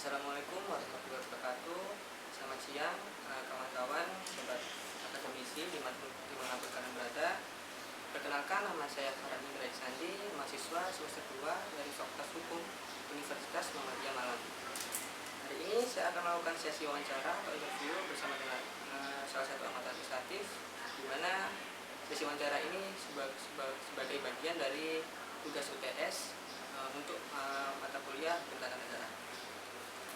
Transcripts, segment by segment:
Assalamualaikum warahmatullahi wabarakatuh. Selamat siang kawan-kawan, sobat akademisi dimanapun kalian berada. Perkenalkan, nama saya Farhan Indra Sandi, mahasiswa semester 2 dari Fakultas Hukum Universitas Muhammadiyah Malang. Hari ini saya akan melakukan sesi wawancara atau interview bersama dengan salah satu anggota legislatif, di mana sesi wawancara ini sebagai bagian dari tugas UTS untuk mata kuliah Hukum Tata Negara.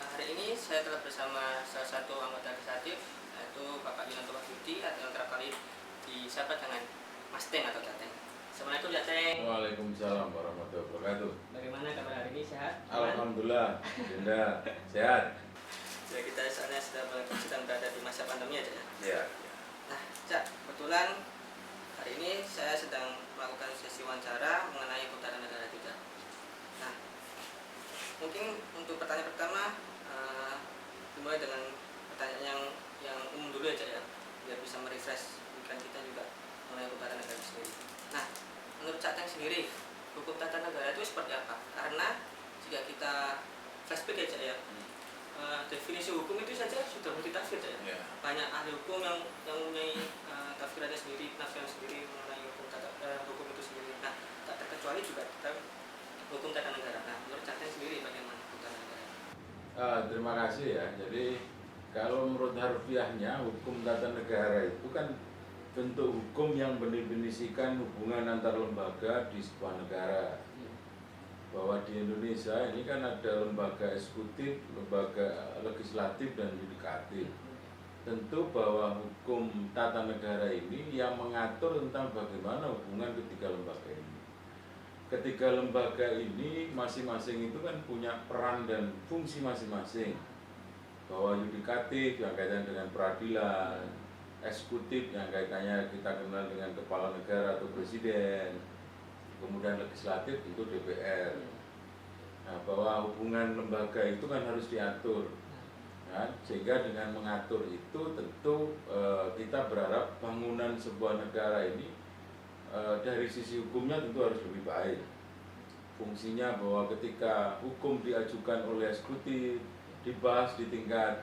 Hari ini saya telah bersama salah satu anggota legislatif, yaitu Bapak Yunanto Wahyudi, atau yang kerap kali disapa dengan Mas Teng atau Cateng. Assalamualaikum Cateng. Waalaikumsalam warahmatullahi wabarakatuh. Bagaimana kabar hari ini, sehat? Alhamdulillah, Dinda sehat. Ya, kita soalnya sedang berada di masa pandemi aja ya. Ya. Nah, Cak, kebetulan hari ini saya sedang melakukan sesi wawancara mengenai Hukum Tata Negara juga. Nah, mungkin untuk pertanyaan pertama dimulai dengan pertanyaan yang umum dulu aja ya, biar bisa merefresh pikiran kita juga mengenai Hukum Tata Negara sendiri. Nah, menurut Cak Teng sendiri, Hukum Tata Negara itu seperti apa? Karena jika kita flashback aja ya, definisi hukum itu saja sudah multitafsir ya. Ya. Banyak ahli hukum yang mempunyai tafsirannya sendiri, penafsiran sendiri mengenai hukum itu sendiri. Nah, tak terkecuali juga kita Hukum Tata Negara. Nah, menurut Cak Teng sendiri bagaimana Hukum Tata Negara? Terima kasih ya. Jadi kalau menurut harfiahnya hukum tata negara itu kan bentuk hukum yang mendefinisikan hubungan antar lembaga di sebuah negara. Bahwa di Indonesia ini kan ada lembaga eksekutif, lembaga legislatif, dan yudikatif. Tentu bahwa hukum tata negara ini yang mengatur tentang bagaimana hubungan ketiga lembaga ini. Ketiga lembaga ini masing-masing itu kan punya peran dan fungsi masing-masing. Bahwa yudikatif yang kaitan dengan peradilan, eksekutif yang kaitannya kita kenal dengan kepala negara atau presiden, kemudian legislatif itu DPR. Nah, bahwa hubungan lembaga itu kan harus diatur, kan? Sehingga dengan mengatur itu tentu kita berharap bangunan sebuah negara ini dari sisi hukumnya tentu harus lebih baik. Fungsinya bahwa ketika hukum diajukan oleh eksekutif, dibahas di tingkat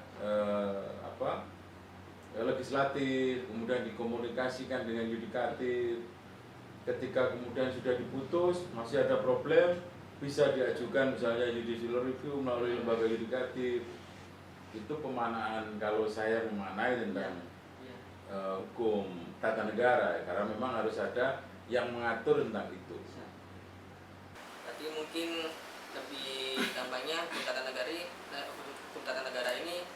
legislatif, kemudian dikomunikasikan dengan yudikatif. Ketika kemudian sudah diputus, masih ada problem, bisa diajukan misalnya judicial review melalui lembaga yudikatif. Itu pemanaan kalau saya memanai tentang hukum tata negara, karena memang harus ada yang mengatur tentang itu. Berarti mungkin lebih gampangnya hukum tata negara ini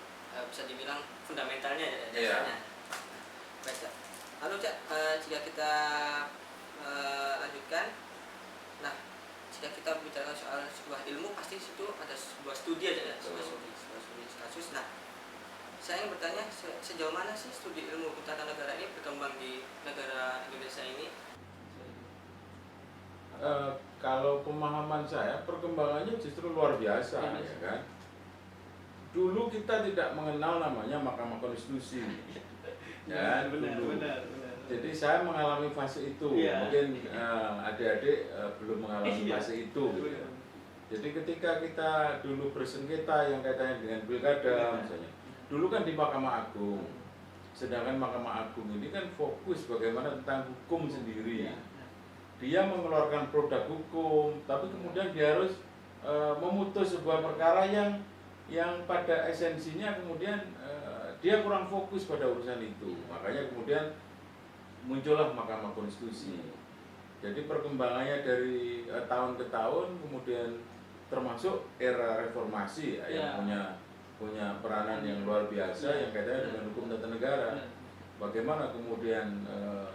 bisa dibilang fundamentalnya ya, dasarnya. Baik, Cak. Lalu Cak, jika kita lanjutkan, nah jika kita bicara soal sebuah ilmu, pasti situ ada sebuah studi aja ya, sebuah studi kasus. Nah, saya ingin bertanya, sejauh mana sih studi ilmu hukum tata negara ini berkembang di negara Indonesia ini? Kalau pemahaman saya, perkembangannya justru luar biasa, ya kan. Dulu kita tidak mengenal namanya Mahkamah Konstitusi, ya, dulu. Jadi saya mengalami fase itu, mungkin adik-adik belum mengalami fase itu. Gitu. Jadi ketika kita dulu bersengketa yang kaitannya dengan pilkada, misalnya, dulu kan di Mahkamah Agung, sedangkan Mahkamah Agung ini kan fokus bagaimana tentang hukum sendiri. Dia mengeluarkan produk hukum, tapi kemudian dia harus memutus sebuah perkara yang pada esensinya kemudian dia kurang fokus pada urusan itu. Makanya kemudian muncullah Mahkamah Konstitusi. Jadi perkembangannya dari tahun ke tahun, kemudian termasuk era reformasi yang punya peranan yang luar biasa yang kaitannya dengan hukum tata negara. Bagaimana kemudian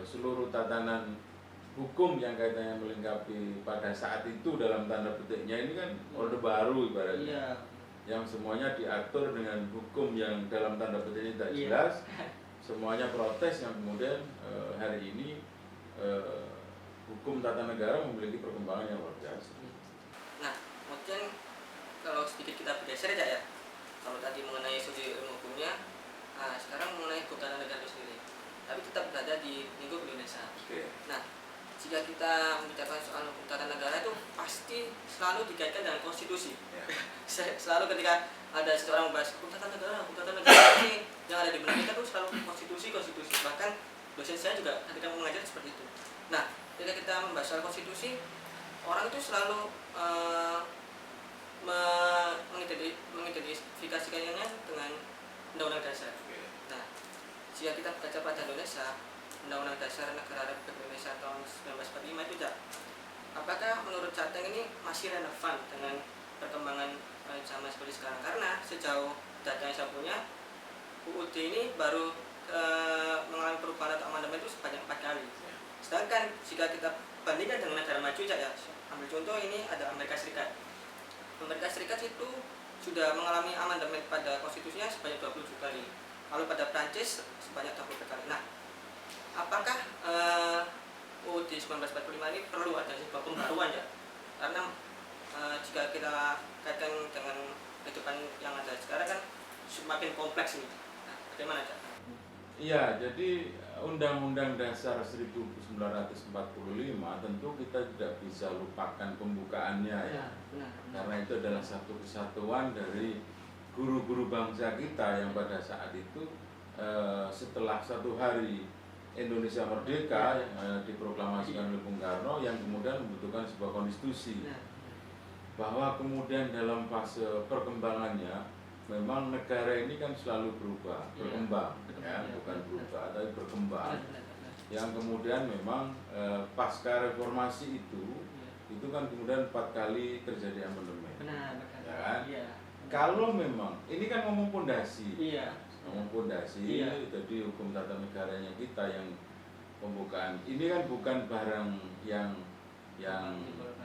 seluruh tatanan hukum yang kaitannya melengkapi pada saat itu dalam tanda petiknya ini kan orde baru ibaratnya, yang semuanya diatur dengan hukum yang dalam tanda petiknya tidak jelas, semuanya protes, yang kemudian hari ini hukum tata negara memiliki perkembangan yang luar biasa. Nah, mungkin kalau sedikit kita bergeser aja ya, kalau tadi mengenai studi ilmu hukumnya, nah sekarang mengenai hukum tata negara itu sendiri, tapi tetap berada di lingkup Indonesia. Okay. Nah, jika kita membicarakan soal hukum tata negara itu pasti selalu dikaitkan dengan konstitusi. Selalu ketika ada seseorang membahas hukum tata negara ini yang ada di benak kita tuh selalu konstitusi. Bahkan dosen saya juga ketika mengajar seperti itu. Nah, ketika kita membahas soal konstitusi, orang itu selalu mengidentifikasikannya dengan undang-undang dasar. Nah, jika kita baca pada Indonesia, Undang-Undang Dasar Negara Republik Indonesia tahun 1945 itu, apakah menurut Cateng ini masih relevan dengan perkembangan zaman seperti sekarang? Karena sejauh data yang saya punya, UUD ini baru mengalami perubahan atau amandemen itu sebanyak 4 kali. Sedangkan jika kita bandingkan dengan negara maju, ya, ambil contoh ini ada Amerika Serikat. Amerika Serikat itu sudah mengalami amandemen pada konstitusinya sebanyak 27 kali. Lalu pada Prancis sebanyak 20 kali. Nah, apakah UUD 1945 ini perlu ada sebuah pembaruan ya? Karena jika kita kaitkan dengan kehidupan yang ada sekarang kan semakin kompleks ini. Nah, bagaimana Cak? Iya, jadi Undang-Undang Dasar 1945 tentu kita tidak bisa lupakan pembukaannya ya. Benar. Karena itu adalah satu kesatuan dari guru-guru bangsa kita yang pada saat itu setelah satu hari Indonesia merdeka diproklamasikan oleh Bung Karno yang kemudian membutuhkan sebuah konstitusi. Bahwa kemudian dalam fase perkembangannya memang negara ini kan selalu berkembang, ya, bukan berubah, tapi berkembang. Yang kemudian memang pasca reformasi itu kan kemudian 4 kali terjadi amandemen. Ya kan? Kalau memang ini kan ngomong pondasi, jadi hukum tata negaranya kita yang pembukaan ini kan bukan barang yang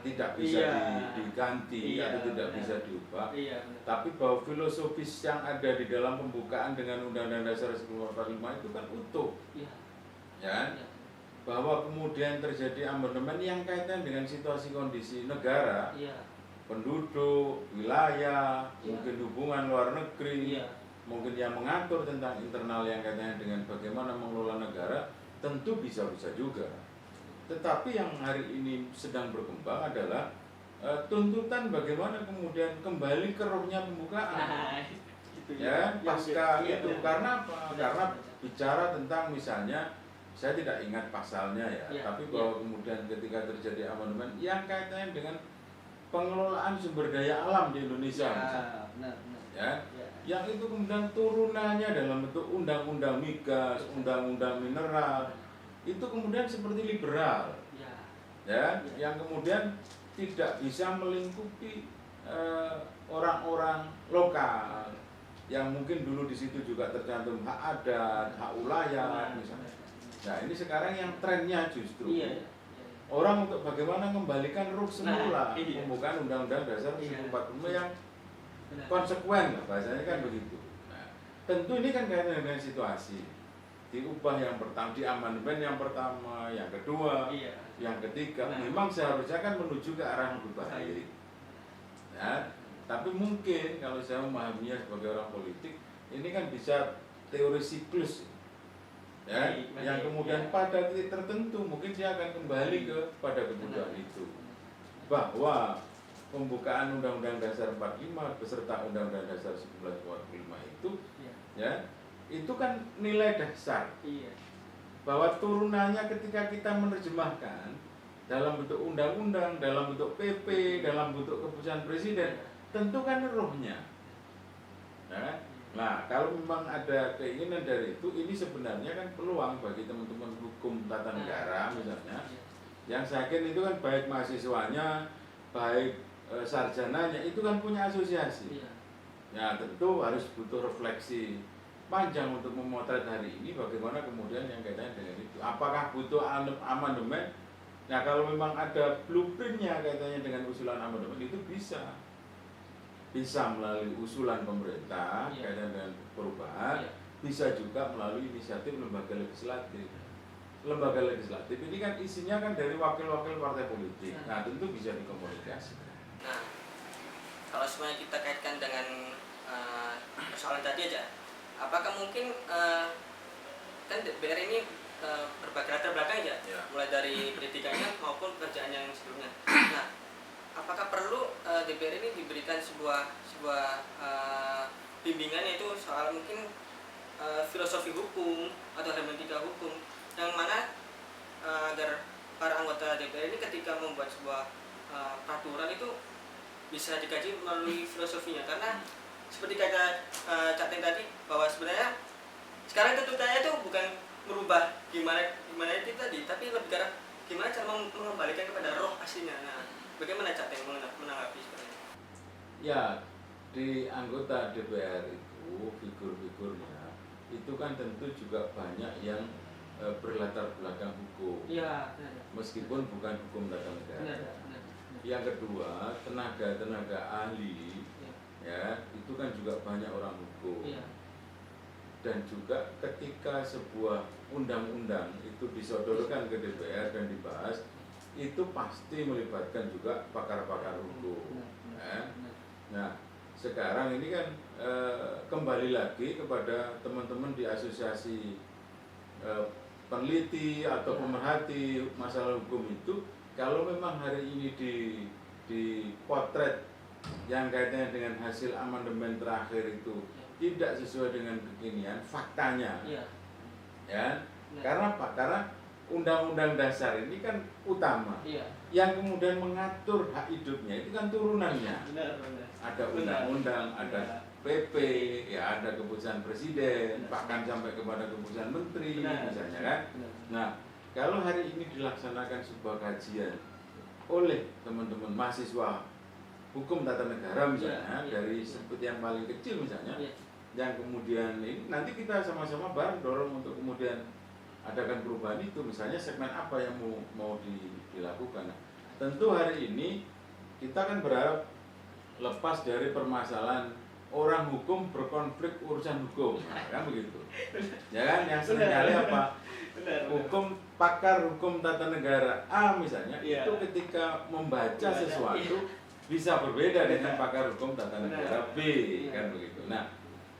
tidak bisa diganti atau tidak bisa diubah, tapi bahwa filosofis yang ada di dalam pembukaan dengan Undang-Undang Dasar 1945 itu kan utuh, ya, bahwa kemudian terjadi amandemen yang kaitan dengan situasi kondisi negara, penduduk, wilayah, mungkin hubungan luar negeri, mungkin yang mengatur tentang internal yang kaitannya dengan bagaimana mengelola negara, tentu bisa-bisa juga. Tetapi yang hari ini sedang berkembang adalah tuntutan bagaimana kemudian kembali ke rohnya pembukaan, ya, pasca itu. Karena apa? Karena bicara tentang misalnya, saya tidak ingat pasalnya ya, tapi bahwa kemudian ketika terjadi amandemen yang kaitannya dengan pengelolaan sumber daya alam di Indonesia, yang itu kemudian turunannya dalam bentuk undang-undang migas, undang-undang mineral, itu kemudian seperti liberal, yang kemudian tidak bisa melingkupi orang-orang lokal yang mungkin dulu di situ juga tercantum hak adat, hak ulayat misalnya. Nah, ini sekarang yang trennya justru orang untuk bagaimana kembalikan ruh semula, pembukaan Undang-Undang Dasar 1945 yang konsekuen, bahasanya kan begitu. Nah, tentu ini kan kaitan dengan situasi. Diubah yang pertama, di amandemen yang pertama, yang kedua, yang ketiga, memang seharusnya kan menuju ke arah lebih baik. Ya, tapi mungkin kalau saya memahaminya sebagai orang politik, ini kan bisa teori siklus, ya, yang kemudian pada titik tertentu mungkin dia akan kembali pada kebutuhan itu. Bahwa pembukaan Undang-Undang Dasar 45 beserta Undang-Undang Dasar 1945 itu, ya, itu kan nilai dasar, bahwa turunannya ketika kita menerjemahkan dalam bentuk undang-undang, dalam bentuk PP, dalam bentuk keputusan presiden, tentu kan rohnya. Ya. Nah, kalau memang ada keinginan dari itu, ini sebenarnya kan peluang bagi teman-teman hukum tata negara misalnya, yang saya yakin itu kan baik mahasiswanya, baik sarjananya, itu kan punya asosiasi. Ya, tentu harus butuh refleksi panjang untuk memotret hari ini bagaimana kemudian yang kaitannya dengan itu. Apakah butuh amandemen? Nah, kalau memang ada blueprintnya kaitannya dengan usulan amandemen, itu bisa melalui usulan pemerintah kaitan dengan perubahan, bisa juga melalui inisiatif lembaga legislatif. Lembaga legislatif ini kan isinya kan dari wakil-wakil partai politik. Nah, tentu bisa dikomunikasikan. Nah, kalau semuanya kita kaitkan dengan persoalan tadi aja, apakah mungkin kan DPR ini berbagai latar belakang ya, Ya. mulai dari pendidikannya maupun pekerjaan yang sebelumnya. Nah, apakah perlu DPR ini diberikan sebuah bimbingan, yaitu soal mungkin filosofi hukum atau hermeneutika hukum, yang mana agar para anggota DPR ini ketika membuat sebuah peraturan itu bisa dikaji melalui filosofinya, karena seperti kata Cak Teng tadi, bahwa sebenarnya sekarang tuntutannya itu bukan merubah gimana itu tadi, tapi lebih ke arah gimana cara mengembalikan kepada roh aslinya. Nah, bagaimana Cak Teng menanggapi seperti ini? Ya, di anggota DPR itu figur-figurnya itu kan tentu juga banyak yang berlatar belakang hukum. Iya, Meskipun bukan hukum tata negara. Yang kedua, tenaga ahli, ya, itu kan juga banyak orang hukum. Iya. Dan juga ketika sebuah undang-undang itu disodorkan ke DPR dan dibahas, itu pasti melibatkan juga pakar-pakar hukum. Ya. Nah, sekarang ini kan kembali lagi kepada teman-teman di asosiasi peneliti atau pemerhati masalah hukum itu, kalau memang hari ini di potret yang kaitannya dengan hasil amandemen terakhir itu tidak sesuai dengan kekinian faktanya, ya, karena apa? Karena undang-undang dasar ini kan utama, yang kemudian mengatur hak hidupnya itu kan turunannya. Ada undang-undang, ada PP, ya, ada keputusan presiden, bahkan sampai kepada keputusan menteri, misalnya kan. Nah, kalau hari ini dilaksanakan sebuah kajian oleh teman-teman mahasiswa hukum tata negara misalnya, dari seperti yang paling kecil misalnya, yang kemudian ini nanti kita sama-sama bareng dorong untuk kemudian adakan perubahan itu, misalnya segmen apa yang mau dilakukan. Nah, tentu hari ini kita kan berharap lepas dari permasalahan orang hukum berkonflik urusan hukum, nah, kan begitu, ya kan, yang seringkali apa, hukum pakar hukum tata negara A misalnya, itu ketika membaca sesuatu bisa berbeda dengan pakar hukum tata negara B, kan begitu. Nah,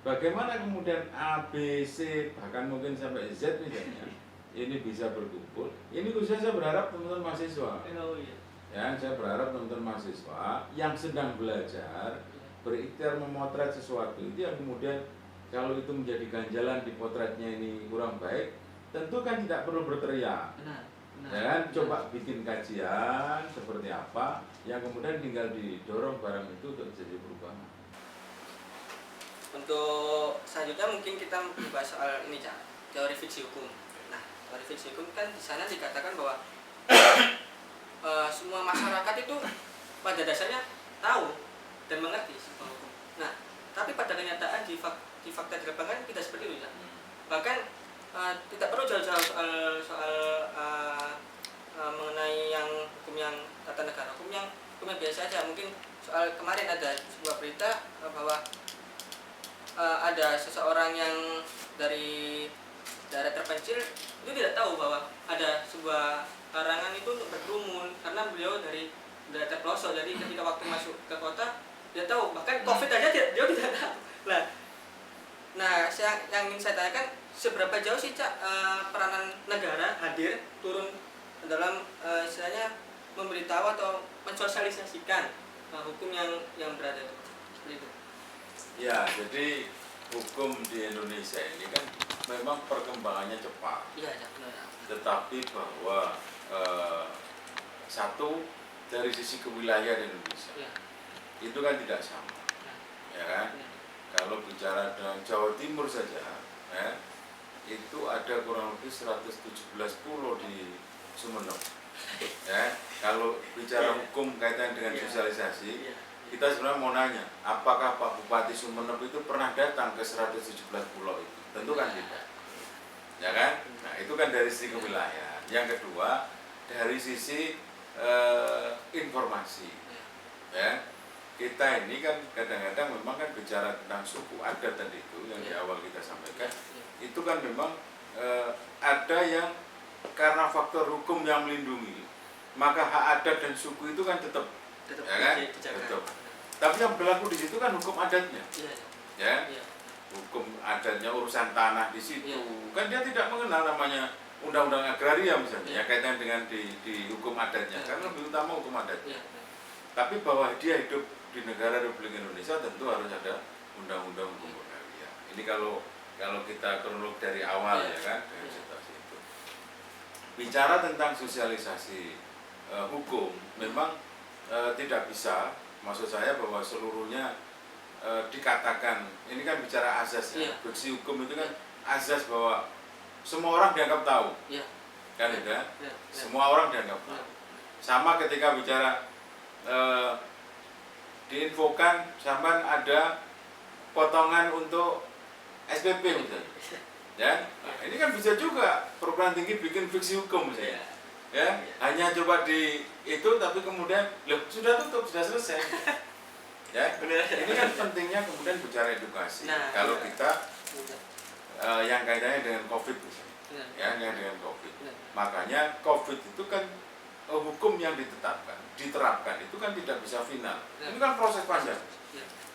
bagaimana kemudian A, B, C, bahkan mungkin sampai Z misalnya, ini bisa berkumpul. Ini khususnya saya berharap teman-teman mahasiswa, ya, saya berharap teman-teman mahasiswa yang sedang belajar berikhtiar memotret sesuatu itu, yang kemudian kalau itu menjadi ganjalan di potretnya ini kurang baik, tentu kan tidak perlu berteriak. Ya kan, coba bikin kajian seperti apa yang kemudian tinggal didorong barang itu untuk jadi perubahan. Untuk selanjutnya mungkin kita membahas soal ini, Cak, teori fiksi hukum. Nah, teori fiksi hukum kan di sana dikatakan bahwa semua masyarakat itu pada dasarnya tahu dan mengerti sebuah hukum. Nah, tapi pada kenyataan di fakta di lapangan tidak seperti itu, Cak. Bahkan tidak perlu jauh-jauh soal mengenai yang hukum yang tata negara, hukum yang biasa saja. Mungkin soal kemarin ada sebuah berita bahwa ada seseorang yang dari daerah terpencil itu tidak tahu bahwa ada sebuah larangan itu untuk berkerumun, karena beliau dari daerah terpelosok. Jadi ketika waktu masuk ke kota dia tahu, bahkan COVID aja dia tidak tahu. Nah, yang ingin saya tanyakan, seberapa jauh sih, Cak, peranan negara hadir turun dalam istilahnya memberitahu atau mensosialisasikan hukum yang berada itu, seperti itu. Ya, jadi hukum di Indonesia ini kan memang perkembangannya cepat. Iya, benar. Tetapi bahwa satu, dari sisi kewilayahan Indonesia, itu kan tidak sama, ya kan? Kalau bicara dengan Jawa Timur saja, ya, itu ada kurang lebih 117 pulau di Sumeneb. Ya, kalau bicara hukum kaitan dengan sosialisasi, kita sebenarnya mau nanya, apakah Pak Bupati Sumeneb itu pernah datang ke 117 pulau itu? Tentu kan tidak, ya kan? Nah, itu kan dari sisi kewilayahan. Yang kedua, dari sisi informasi, ya. Kita ini kan kadang-kadang memang kan bicara tentang suku adat tadi itu yang di awal kita sampaikan, itu kan memang ada yang karena faktor hukum yang melindungi, maka hak adat dan suku itu kan tetap ya kan? Tetap. Tapi yang berlaku di situ kan hukum adatnya, ya, hukum adatnya urusan tanah di situ, kan dia tidak mengenal namanya undang-undang agraria misalnya, ya kaitan dengan di hukum adatnya, karena lebih utama hukum adatnya. Tapi bahwa dia hidup di negara Republik Indonesia tentu harus ada undang-undang hukum agraria. Ini kalau kita kronolog dari awal ya kan, dengan situasi itu. Bicara tentang sosialisasi hukum, memang tidak bisa, maksud saya bahwa seluruhnya dikatakan, ini kan bicara azas ya, fiksi hukum itu kan azas bahwa semua orang dianggap tahu, kan itu ya, semua orang dianggap tahu. Sama ketika bicara diinfokan, sampai ada potongan untuk SPP misalnya, ya, nah, ini kan bisa juga perguruan tinggi bikin fiksi hukum misalnya, ya, hanya coba di itu, tapi kemudian loh sudah tutup, sudah selesai. Ya, ini kan pentingnya kemudian bicara edukasi. Kalau kita yang kaitannya dengan COVID misalnya, ya, yang dengan COVID. Makanya COVID itu kan hukum yang diterapkan itu kan tidak bisa final. Ini kan proses panjang.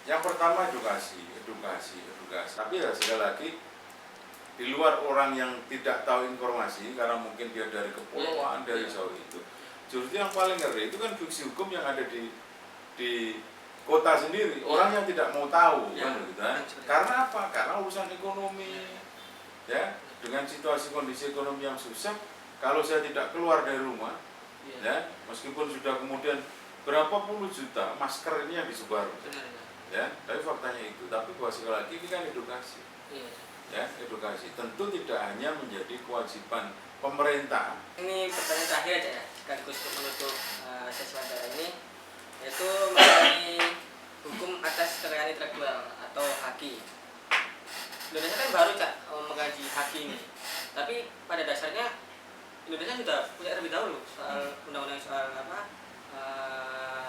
Yang pertama edukasi. Tapi ya sekali lagi, di luar orang yang tidak tahu informasi karena mungkin dia dari kepulauan, dari jauh itu. Justru yang paling ngeri itu kan fiksi hukum yang ada di kota sendiri, orang yang tidak mau tahu, kan begitu, karena apa? Karena urusan ekonomi, ya, dengan situasi kondisi ekonomi yang susah, kalau saya tidak keluar dari rumah, ya, meskipun sudah kemudian berapa puluh juta masker ini yang disebar, ya, tapi faktanya itu, tapi bahwa sekali lagi ini kan edukasi, ya, edukasi, tentu tidak hanya menjadi kewajiban pemerintah. Ini pertanyaan terakhir aja ya, sekaligus untuk menutup sesi wawancara ini, yaitu mengenai hukum atas kekayaan intelektual atau HAKI. Indonesia kan baru mengkaji HAKI ini, tapi pada dasarnya Indonesia sudah punya terlebih dahulu soal undang-undang soal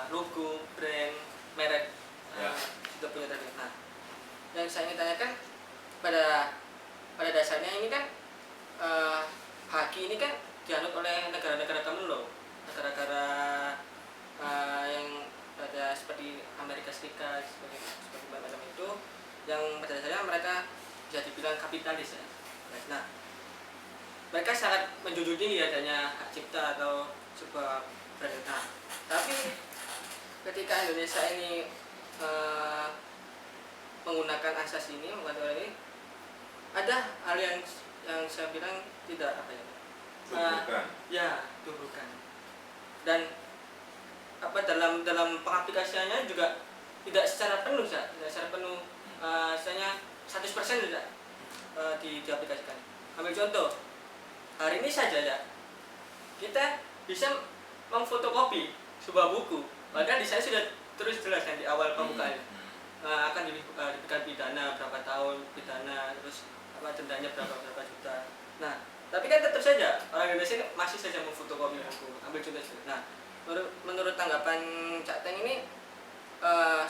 logo, brand, merek, sudah punya terlebih. Nah, yang saya ingin tanyakan pada dasarnya ini kan HAKI ini kan dianut oleh negara-negara common law, negara-negara yang ada seperti Amerika Serikat, seperti macam itu, yang pada dasarnya mereka bisa dibilang kapitalis ya. Nah, mereka sangat menjunjung tinggi adanya hak cipta atau sebuah brand. Nah, tapi ketika Indonesia ini menggunakan asas ini, ada hal yang saya bilang tidak apa ya, bukan. Dan dalam pengaplikasiannya juga tidak secara penuh, misalnya 100% tidak diaplikasikan. Ambil contoh, hari ini saja ya, kita bisa memfotokopi sebuah buku, padahal di sana sudah terus jelas kan di awal pembukaan akan diberikan pidana berapa tahun, terus dendanya berapa juta. Nah, tapi kan tetap saja orang Indonesia masih saja memfotokopi buku. Ambil contoh. Nah, menurut tanggapan Cak Teng ini,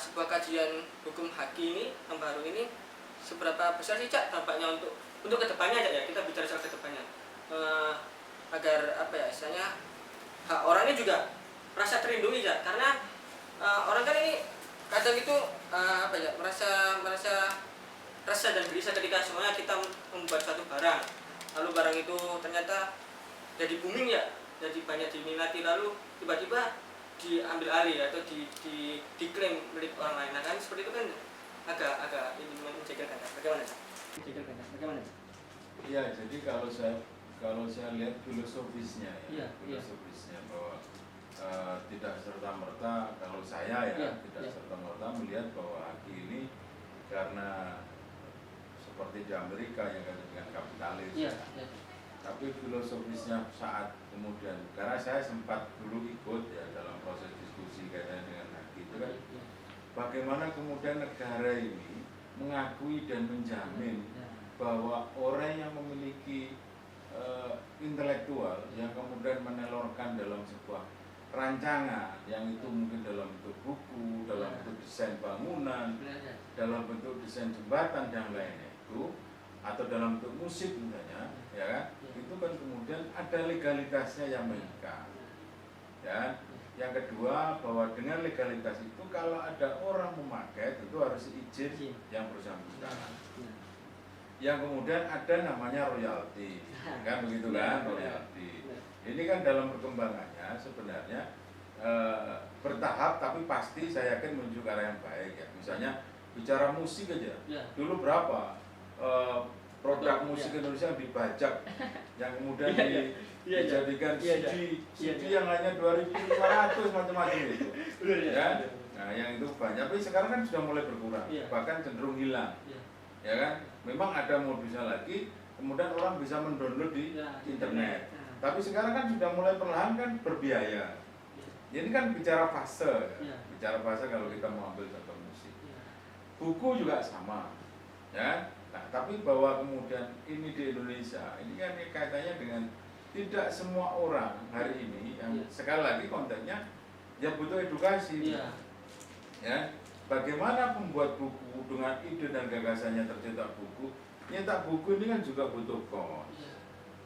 sebuah kajian hukum HAKI ini yang baru ini seberapa besar sih Cak dampaknya untuk kedepannya aja ya, kita bicara soal kedepannya, agar istilahnya hak orang ini juga merasa terlindungi ya, karena orang kan ini kadang itu merasa resah dan gelisah ketika semuanya kita membuat suatu barang, lalu barang itu ternyata jadi booming ya, jadi banyak diminati, lalu tiba-tiba diambil alih atau diklaim milik orang lain. Nah kan seperti itu kan agak ini menjegalkan. Bagaimana? Iya, jadi kalau saya lihat filosofisnya filosofisnya bahwa tidak serta-merta, kalau saya tidak serta-merta melihat bahwa HAKI ini karena seperti di Amerika yang dengan kapitalis. Tapi filosofisnya saat kemudian, karena saya sempat dulu ikut ya dalam proses diskusi kaitannya dengan HAKI itu kan, bagaimana kemudian negara ini mengakui dan menjamin bahwa orang yang memiliki intelektual yang kemudian menelurkan dalam sebuah rancangan yang itu mungkin dalam bentuk buku, dalam bentuk desain bangunan, dalam bentuk desain jembatan dan lainnya itu, atau dalam bentuk musik misalnya, ya kan, itu kan kemudian ada legalitasnya yang mengikat. Ya, yang kedua bahwa dengan legalitas itu kalau ada orang memakai tentu harus izin yang bersangkutan. yang kemudian ada namanya royalti, kan begitu kan, royalti. Ini kan dalam perkembangannya sebenarnya bertahap, tapi pasti saya yakin menuju ke arah yang baik ya. Misalnya bicara musik aja, dulu berapa produk musik Indonesia yang dibajak, yang kemudian dijadikan CD yang hanya 2.500 macam-macam itu, ya. Nah, yang itu banyak, tapi sekarang kan sudah mulai berkurang, bahkan cenderung hilang, ya kan. Memang ada modusnya lagi, kemudian orang bisa mendownload di internet, tapi sekarang kan sudah mulai perlahan kan berbiaya. Ini kan bicara fase, bicara fase kalau kita mau ambil contoh musik, buku juga sama, ya. Nah, tapi bahwa kemudian ini di Indonesia, ini kan kaitannya dengan tidak semua orang hari ini yang sekali lagi kontennya ya butuh edukasi, ya. Bagaimana membuat buku dengan ide dan gagasannya tercetak buku, nyetak buku ini kan juga butuh kos,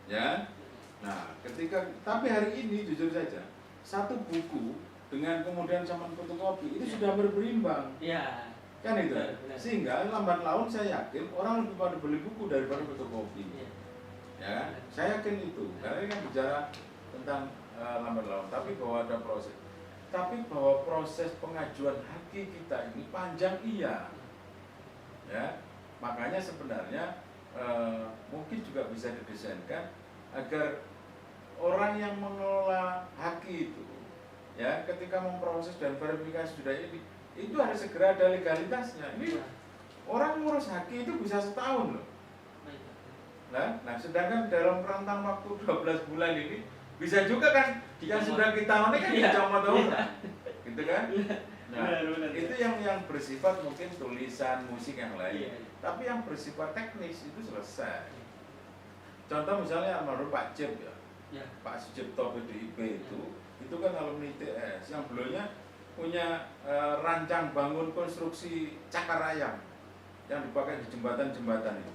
ya. Nah, tapi hari ini jujur saja, satu buku dengan kemudian zaman fotokopi itu sudah berimbang. Kan itu, sehingga lambat laun saya yakin orang lebih pada beli buku daripada fotokopi, ya. Saya yakin itu, karena ini kan bicara tentang lambat laun, tapi bahwa ada proses, tapi bahwa proses pengajuan haki kita ini panjang, iya, ya. Makanya sebenarnya mungkin juga bisa didesainkan agar orang yang mengelola haki itu, ya, ketika memproses dan verifikasi sudah ini, itu harus segera ada legalitasnya. Ini orang ngurus haki itu bisa setahun loh. Nah, sedangkan dalam rentang waktu 12 bulan ini bisa juga kan yang sudah kita ini kan dicomot orang, gitu kan? Nah, itu yang bersifat mungkin tulisan, musik yang lain. Tapi yang bersifat teknis itu selesai. Contoh misalnya almarhum Pak Cip ya, Pak Sucipto PDIP itu kan alumni ITS yang beliaunya punya rancang bangun konstruksi cakar ayam yang dipakai di jembatan-jembatan itu.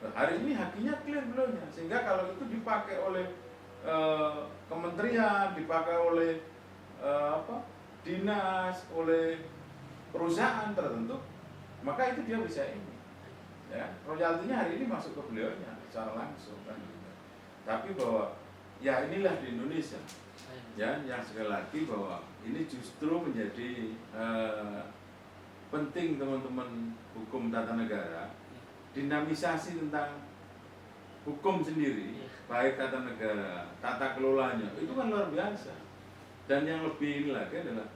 Nah, hari ini hakinya clear beliaunya, sehingga kalau itu dipakai oleh kementerian, dipakai oleh dinas, oleh perusahaan tertentu, maka itu dia bisa ini, ya, royaltinya hari ini masuk ke beliaunya secara langsung kan gitu. Tapi bahwa ya inilah di Indonesia, ya, yang sekali lagi bahwa ini justru menjadi penting teman-teman hukum tata negara, dinamisasi tentang hukum sendiri, baik tata negara, tata kelolanya, itu kan luar biasa. Dan yang lebih ini lagi adalah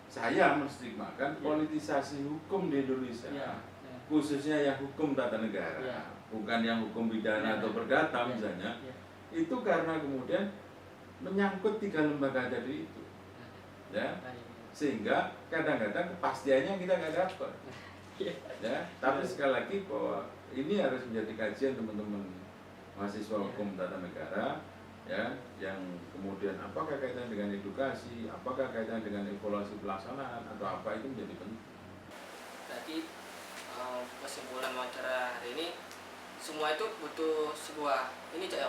saya menstigmakan politisasi hukum di Indonesia, khususnya yang hukum tata negara, bukan yang hukum pidana atau perdata misalnya, itu karena kemudian menyangkut 3 lembaga tadi itu, ya, sehingga kadang-kadang kepastiannya kita nggak dapat, ya. Tapi sekali lagi bahwa ini harus menjadi kajian teman-teman mahasiswa hukum tata negara, ya, yang kemudian apakah kaitan dengan edukasi, apakah kaitan dengan evaluasi pelaksanaan atau apa, itu menjadi penting. Tadi kesimpulan wawancara hari ini, semua itu butuh sebuah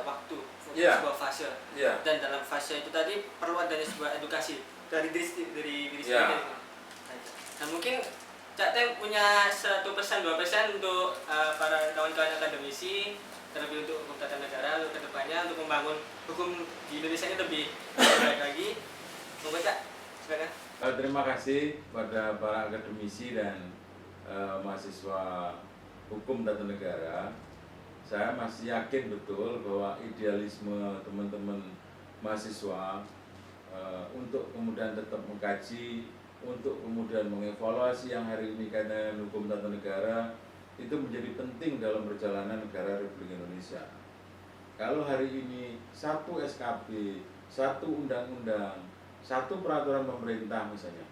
waktu, sebuah fase, dan dalam fase itu tadi perlu adanya sebuah edukasi dari diri sendiri. Dan mungkin Cak Tem punya 1%, 2% untuk para kawan-kawan akademisi, terlebih untuk hukum tata negara untuk kedepannya, untuk membangun hukum di Indonesia ini lebih baik lagi. Monggo Cak, silakan. Terima kasih pada para akademisi dan mahasiswa hukum tata negara. Saya masih yakin betul bahwa idealisme teman-teman mahasiswa untuk kemudian tetap mengkaji, untuk kemudian mengevaluasi yang hari ini kaitan hukum tata negara, itu menjadi penting dalam perjalanan negara Republik Indonesia. Kalau hari ini satu SKP, satu undang-undang, satu peraturan pemerintah misalnya,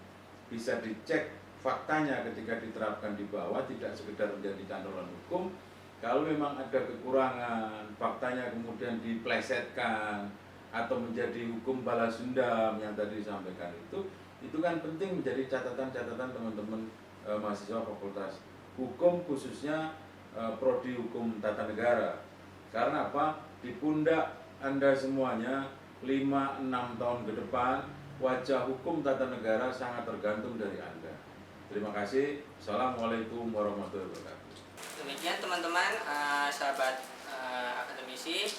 bisa dicek faktanya ketika diterapkan di bawah, tidak sekedar menjadi cantolan hukum. Kalau memang ada kekurangan, faktanya kemudian diplesetkan atau menjadi hukum balas dendam yang tadi disampaikan itu kan penting menjadi catatan-catatan teman-teman mahasiswa Fakultas Hukum, khususnya prodi Hukum Tata Negara. Karena apa? Di pundak Anda semuanya 5-6 tahun ke depan, wajah hukum tata negara sangat tergantung dari Anda. Terima kasih. Assalamualaikum warahmatullahi wabarakatuh. Demikian teman-teman, sahabat akademisi,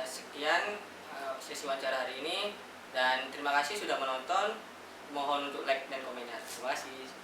sekian sesi wawancara hari ini, dan terima kasih sudah menonton. Mohon untuk like dan komennya. Terima kasih.